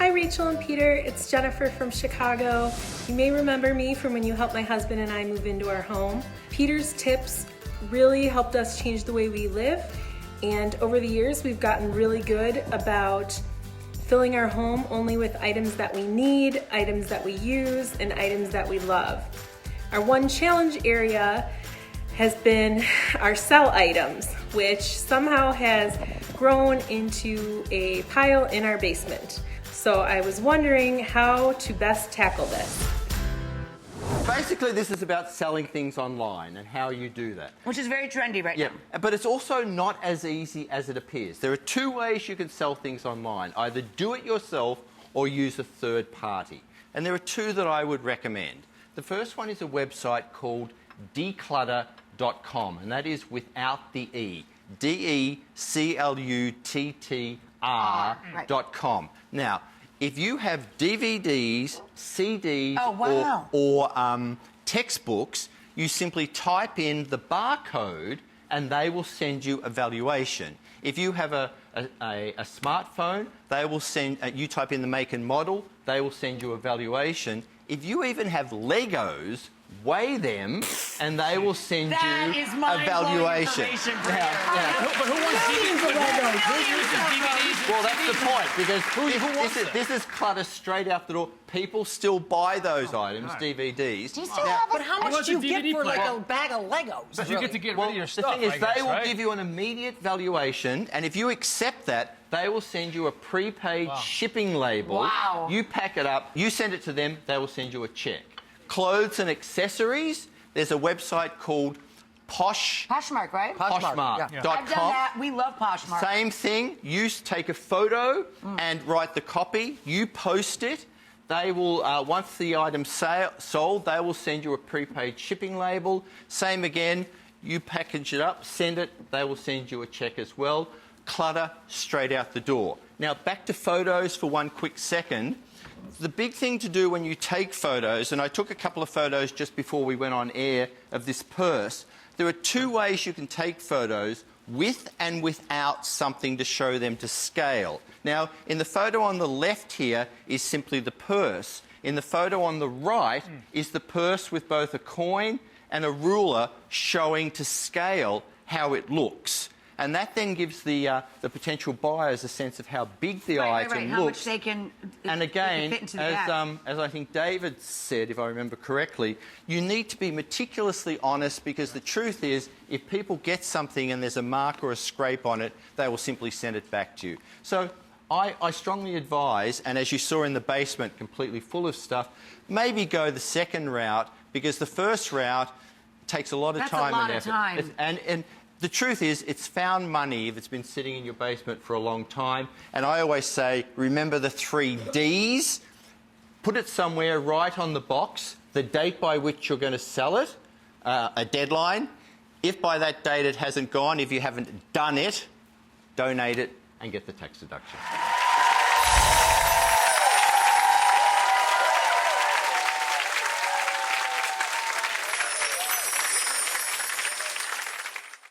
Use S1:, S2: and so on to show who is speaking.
S1: Hi Rachel and Peter, it's Jennifer from Chicago. You may remember me from when you helped my husband and I move into our home. Peter's tips really helped us change the way we live, and over the years we've gotten really good about filling our home only with items that we need, items that we use, and items that we love. Our one challenge area has been our sell items, which somehow has grown into a pile in our basement. So I was wondering how to best tackle this.
S2: Basically, this is about selling things online and how you do that.
S3: Which is very trendy right now.
S2: But it's also not as easy as it appears. There are two ways you can sell things online. Either do it yourself or use a third party. And there are two that I would recommend. The first one is a website called Decluttering.com, and that is without the E. Decluttr.com. Now, if you have DVDs, CDs, or textbooks, you simply type in the barcode and they will send you a valuation. If you have a smartphone, they will send, you type in the make and model, they will send you a valuation. If you even have Legos, weigh them and they will send you a valuation.
S4: But who wants DVDs?
S2: Well, that's the point, because this is clutter straight out the door. People still buy those items, DVDs.
S3: Do you still have
S4: But how much do you get for like
S3: a bag of Legos?
S4: But you get to get rid of your stuff,
S2: the thing is,
S4: I guess,
S2: they will
S4: right?
S2: give you an immediate valuation, and if you accept that, they will send you a prepaid shipping label.
S3: Wow.
S2: You pack it up, you send it to them, they will send you a check. Clothes and accessories, there's a website called
S3: Poshmark, right?
S2: Poshmark.com.
S3: I've done that. We love Poshmark.
S2: Same thing. You take a photo and write the copy. You post it. They will, once the item's sold, they will send you a prepaid shipping label. Same again. You package it up, send it. They will send you a check as well. Clutter straight out the door. Now, back to photos for one quick second. The big thing to do when you take photos, and I took a couple of photos just before we went on air of this purse, there are two ways you can take photos with and without something to show them to scale. Now, in the photo on the left here is simply the purse. In the photo on the right is the purse with both a coin and a ruler showing to scale how it looks. And that then gives the potential buyers a sense of how big the item looks.
S3: How much they can
S2: and again,
S3: fit into the bag.
S2: as I think David said, if I remember correctly, you need to be meticulously honest, because the truth is, if people get something and there's a mark or a scrape on it, they will simply send it back to you. So I strongly advise, and as you saw in the basement, completely full of stuff, maybe go the second route, because the first route takes a lot of time and effort. And the truth is, it's found money if it's been sitting in your basement for a long time. And I always say, remember the 3 Ds. Put it somewhere right on the box, the date by which you're going to sell it, a deadline. If by that date it hasn't gone, if you haven't done it, donate it and get the tax deduction.